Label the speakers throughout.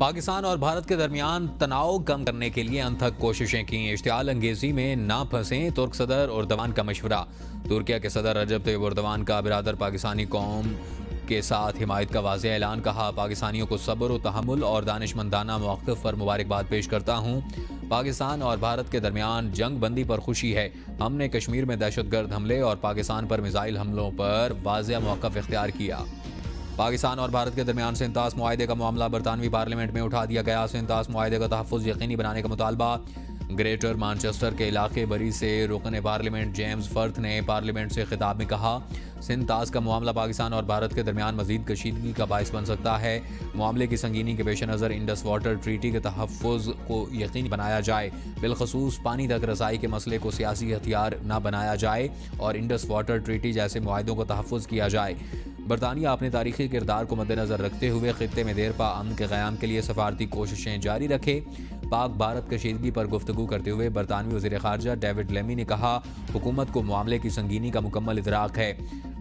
Speaker 1: پاکستان اور بھارت کے درمیان تناؤ کم کرنے کے لیے انتھک کوششیں کیں، اشتعال انگیزی میں نہ پھنسیں، ترک صدر اردوان کا مشورہ۔ ترکیہ کے صدر رجب طیب اردوان کا برادر پاکستانی قوم کے ساتھ حمایت کا واضح اعلان، کہا پاکستانیوں کو صبر و تحمل اور دانشمندانہ موقف پر مبارکباد پیش کرتا ہوں۔ پاکستان اور بھارت کے درمیان جنگ بندی پر خوشی ہے، ہم نے کشمیر میں دہشت گرد حملے اور پاکستان پر میزائل حملوں پر واضح موقف اختیار کیا۔ پاکستان اور بھارت کے درمیان سنتاس معاہدے کا معاملہ برطانوی پارلیمنٹ میں اٹھا دیا گیا۔ سنتاس معاہدے کا تحفظ یقینی بنانے کا مطالبہ۔ گریٹر مانچسٹر کے علاقے بری سے رکن پارلیمنٹ جیمز فرتھ نے پارلیمنٹ سے خطاب میں کہا، سنتاس کا معاملہ پاکستان اور بھارت کے درمیان مزید کشیدگی کا باعث بن سکتا ہے۔ معاملے کی سنگینی کے پیش نظر انڈس واٹر ٹریٹی کے تحفظ کو یقینی بنایا جائے، بالخصوص پانی تک رسائی کے مسئلے کو سیاسی ہتھیار نہ بنایا جائے اور انڈس واٹر ٹریٹی جیسے معاہدوں کو تحفظ کیا جائے۔ برطانیہ اپنے تاریخی کردار کو مد نظر رکھتے ہوئے خطے میں دیر پا امن کے قیام کے لیے سفارتی کوششیں جاری رکھے۔ پاک بھارت کشیدگی پر گفتگو کرتے ہوئے برطانوی وزیر خارجہ ڈیوڈ لیمی نے کہا، حکومت کو معاملے کی سنگینی کا مکمل ادراک ہے۔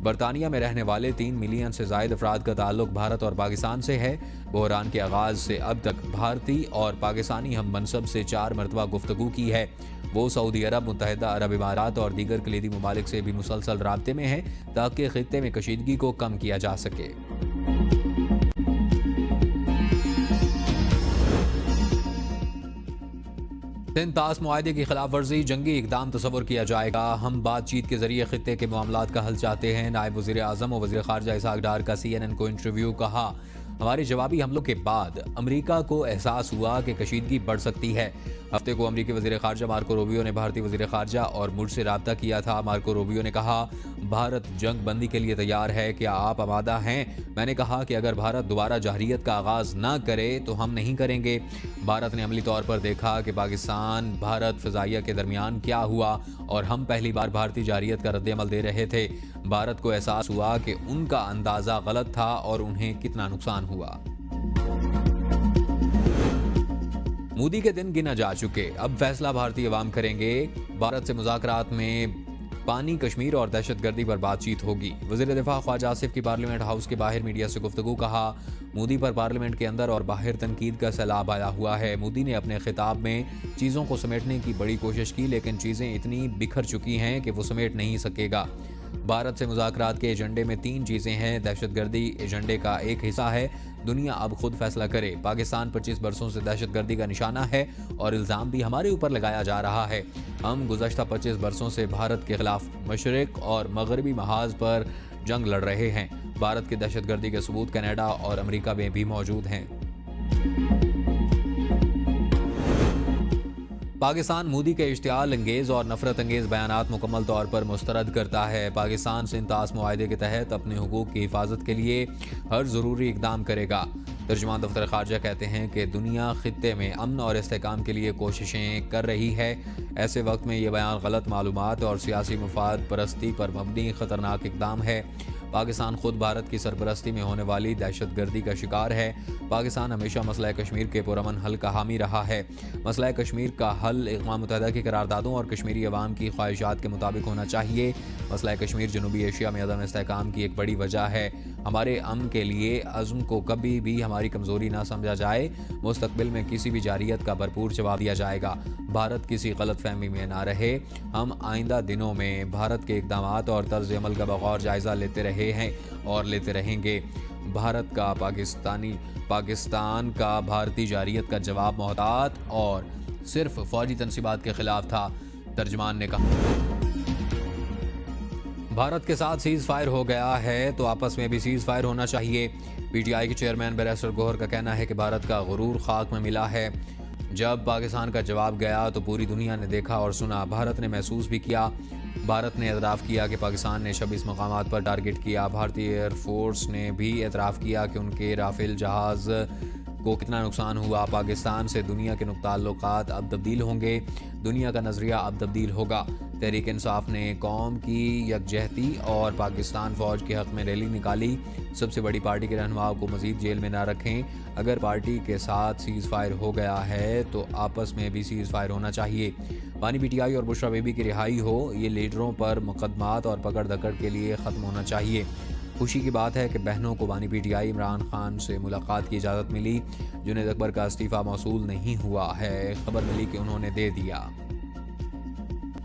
Speaker 1: برطانیہ میں رہنے والے 3 ملین سے زائد افراد کا تعلق بھارت اور پاکستان سے ہے۔ بحران کے آغاز سے اب تک بھارتی اور پاکستانی ہم منصب سے 4 مرتبہ گفتگو کی ہے۔ وہ سعودی عرب، متحدہ عرب امارات اور دیگر کلیدی ممالک سے بھی مسلسل رابطے میں ہیں تاکہ خطے میں کشیدگی کو کم کیا جا سکے۔ سنتاس معاہدے کی خلاف ورزی جنگی اقدام تصور کیا جائے گا، ہم بات چیت کے ذریعے خطے کے معاملات کا حل چاہتے ہیں۔ نائب وزیر اعظم و وزیر خارجہ اسحاق ڈار کا CNN کو انٹرویو، کہا ہمارے جوابی حملوں کے بعد امریکہ کو احساس ہوا کہ کشیدگی بڑھ سکتی ہے۔ ہفتے کو امریکی وزیر خارجہ مارکو روبیو نے بھارتی وزیر خارجہ اور مجھ سے رابطہ کیا تھا۔ مارکو روبیو نے کہا، بھارت جنگ بندی کے لیے تیار ہے، کیا آپ آمادہ ہیں؟ میں نے کہا کہ اگر بھارت دوبارہ جارحیت کا آغاز نہ کرے تو ہم نہیں کریں گے۔ بھارت نے عملی طور پر دیکھا کہ پاکستان بھارت فضائیہ کے درمیان کیا ہوا اور ہم پہلی بار بھارتی جارحیت کا رد عمل دے رہے تھے۔ بھارت کو احساس ہوا کہ ان کا اندازہ غلط تھا اور انہیں کتنا نقصان ہوا۔ مودی کے دن گنا جا چکے، اب فیصلہ بھارتی عوام کریں گے۔ بھارت سے مذاکرات میں پانی، کشمیر اور دہشت گردی پر بات چیت ہوگی۔ وزیر دفاع خواجہ آصف کی پارلیمنٹ ہاؤس کے باہر میڈیا سے گفتگو، کہا مودی پر پارلیمنٹ کے اندر اور باہر تنقید کا سیلاب آیا ہوا ہے۔ مودی نے اپنے خطاب میں چیزوں کو سمیٹنے کی بڑی کوشش کی، لیکن چیزیں اتنی بکھر چکی ہیں کہ وہ سمیٹ نہیں سکے گا۔ بھارت سے مذاکرات کے ایجنڈے میں 3 چیزیں ہیں۔ دہشت گردی ایجنڈے کا ایک حصہ ہے، دنیا اب خود فیصلہ کرے۔ پاکستان 25 برسوں سے دہشت گردی کا نشانہ ہے اور الزام بھی ہمارے اوپر لگایا جا رہا ہے۔ ہم گزشتہ 25 برسوں سے بھارت کے خلاف مشرق اور مغربی محاذ پر جنگ لڑ رہے ہیں۔ بھارت کی دہشت گردی کے ثبوت کینیڈا اور امریکہ میں بھی موجود ہیں۔ پاکستان مودی کے اشتعال انگیز اور نفرت انگیز بیانات مکمل طور پر مسترد کرتا ہے۔ پاکستان سنتاس معاہدے کے تحت اپنے حقوق کی حفاظت کے لیے ہر ضروری اقدام کرے گا۔ ترجمان دفتر خارجہ کہتے ہیں کہ دنیا خطے میں امن اور استحکام کے لیے کوششیں کر رہی ہے۔ ایسے وقت میں یہ بیان غلط معلومات اور سیاسی مفاد پرستی پر مبنی خطرناک اقدام ہے۔ پاکستان خود بھارت کی سرپرستی میں ہونے والی دہشت گردی کا شکار ہے۔ پاکستان ہمیشہ مسئلہ کشمیر کے پرامن حل کا حامی رہا ہے۔ مسئلہ کشمیر کا حل اقوام متحدہ کی قراردادوں اور کشمیری عوام کی خواہشات کے مطابق ہونا چاہیے۔ مسئلہ کشمیر جنوبی ایشیا میں عدم استحکام کی ایک بڑی وجہ ہے۔ ہمارے امن کے لیے عزم کو کبھی بھی ہماری کمزوری نہ سمجھا جائے۔ مستقبل میں کسی بھی جارحیت کا بھرپور جواب دیا جائے گا۔ بھارت کسی غلط فہمی میں نہ رہے۔ ہم آئندہ دنوں میں بھارت کے اقدامات اور طرز عمل کا بغور جائزہ لیتے رہے ہیں اور لیتے رہیں گے۔ بھارت کا پاکستان کا بھارتی جارحیت کا جواب محتاط اور صرف فوجی تنصیبات کے خلاف تھا، ترجمان نے کہا۔ بھارت کے ساتھ سیز فائر ہو گیا ہے تو آپس میں بھی سیز فائر ہونا چاہیے۔ PTI کے چیئرمین بیرسٹر گوہر کا کہنا ہے کہ بھارت کا غرور خاک میں ملا ہے۔ جب پاکستان کا جواب گیا تو پوری دنیا نے دیکھا اور سنا، بھارت نے محسوس بھی کیا۔ بھارت نے اعتراف کیا کہ پاکستان نے 26 مقامات پر ٹارگٹ کیا۔ بھارتی ایئر فورس نے بھی اعتراف کیا کہ ان کے رافیل جہاز کو کتنا نقصان ہوا۔ پاکستان سے دنیا کے تعلقات اب تبدیل ہوں گے، دنیا کا نظریہ اب تبدیل ہوگا۔ تحریک انصاف نے قوم کی یکجہتی اور پاکستان فوج کے حق میں ریلی نکالی۔ سب سے بڑی پارٹی کے رہنماؤں کو مزید جیل میں نہ رکھیں۔ اگر پارٹی کے ساتھ سیز فائر ہو گیا ہے تو آپس میں بھی سیز فائر ہونا چاہیے۔ بانی PTI اور بشرا بیبی کی رہائی ہو، یہ لیڈروں پر مقدمات اور پکڑ دھکڑ کے لیے ختم ہونا چاہیے۔ خوشی کی بات ہے کہ بہنوں کو بانی P T I Imran Khan سے ملاقات کی اجازت ملی۔ جنید اکبر کا استعفیٰ موصول نہیں ہوا ہے، خبر ملی کہ انہوں نے دے دیا۔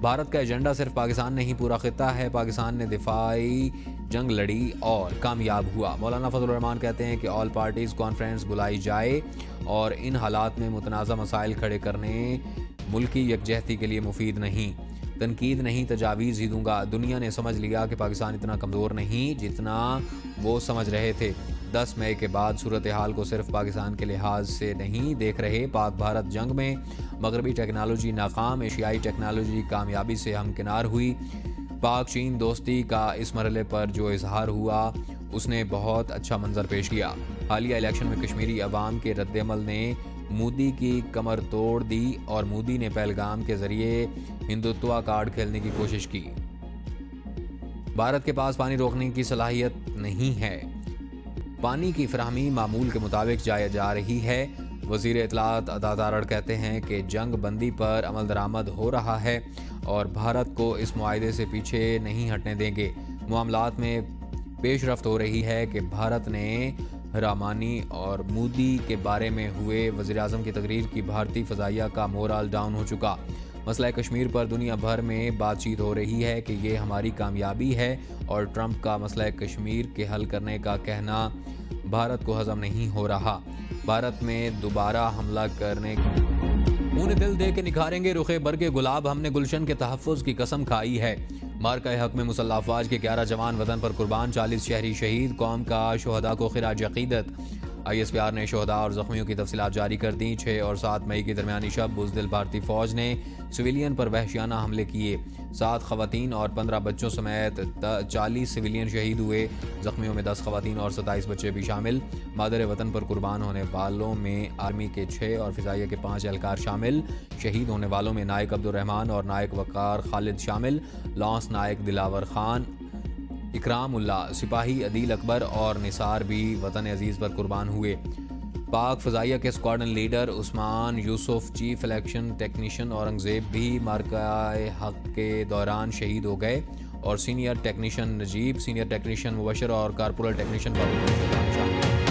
Speaker 1: بھارت کا ایجنڈا صرف پاکستان نہیں پورا خطہ ہے، پاکستان نے دفاعی جنگ لڑی اور کامیاب ہوا۔ مولانا فضل الرحمان کہتے ہیں کہ آل پارٹیز کانفرنس بلائی جائے اور ان حالات میں متنازع مسائل کھڑے کرنے ملکی یکجہتی کے لیے مفید نہیں۔ تنقید نہیں، تجاویز ہی دوں گا۔ دنیا نے سمجھ لیا کہ پاکستان اتنا کمزور نہیں جتنا وہ سمجھ رہے تھے۔ 10 مئی کے بعد صورتحال کو صرف پاکستان کے لحاظ سے نہیں دیکھ رہے۔ پاک بھارت جنگ میں مغربی ٹیکنالوجی ناکام، ایشیائی ٹیکنالوجی کامیابی سے ہمکنار ہوئی۔ پاک چین دوستی کا اس مرحلے پر جو اظہار ہوا اس نے بہت اچھا منظر پیش کیا۔ حالیہ الیکشن میں کشمیری عوام کے رد عمل نے مودی کی کمر توڑ دی اور مودی نے پہلگام کے ذریعے ہندوتوا کارڈ کھیلنے کی کوشش کی۔ بھارت کے پاس پانی روکنے کی صلاحیت نہیں ہے، پانی کی فراہمی معمول کے مطابق جا رہی ہے۔ وزیر اطلاعات عطا تارڑ کہتے ہیں کہ جنگ بندی پر عمل درآمد ہو رہا ہے اور بھارت کو اس معاہدے سے پیچھے نہیں ہٹنے دیں گے۔ معاملات میں پیش رفت ہو رہی ہے کہ بھارت نے رامانی اور مودی کے بارے میں ہوئے وزیراعظم کی تقریر کی بھارتی فضائیہ کا مورال ڈاؤن ہو چکا۔ مسئلہ کشمیر پر دنیا بھر میں بات چیت ہو رہی ہے کہ یہ ہماری کامیابی ہے اور ٹرمپ کا مسئلہ کشمیر کے حل کرنے کا کہنا بھارت کو ہضم نہیں ہو رہا۔ بھارت میں دوبارہ حملہ کرنے انہیں دل دے کے نکھاریں گے رخ برگ گلاب، ہم نے گلشن کے تحفظ کی قسم کھائی ہے۔ مارکہ حق میں مسلح افواج کے 11 جوان وطن پر قربان، 40 شہری شہید، قوم کا شہداء کو خراج عقیدت۔ آئی ایس پی آر نے شہداء اور زخمیوں کی تفصیلات جاری کر دیں۔ 6 اور 7 مئی کی درمیانی شب بزدل بھارتی فوج نے سویلین پر وحشیانہ حملے کیے، 7 خواتین اور 15 بچوں سمیت 40 سویلین شہید ہوئے، زخمیوں میں 10 خواتین اور 27 بچے بھی شامل۔ مادر وطن پر قربان ہونے والوں میں آرمی کے 6 اور فضائیہ کے 5 اہلکار شامل۔ شہید ہونے والوں میں نائک عبدالرحمان اور نائک وقار خالد شامل، لانس نائک دلاور خان، اکرام اللہ، سپاہی عدیل اکبر اور نثار بھی وطن عزیز پر قربان ہوئے۔ پاک فضائیہ کے اسکواڈرن لیڈر عثمان یوسف، چیف الیکشن ٹیکنیشین اورنگزیب بھی مارکہ حق کے دوران شہید ہو گئے اور سینئر ٹیکنیشین نجیب، سینئر ٹیکنیشین مبشر اور کارپورل ٹیکنیشین بابو شامل۔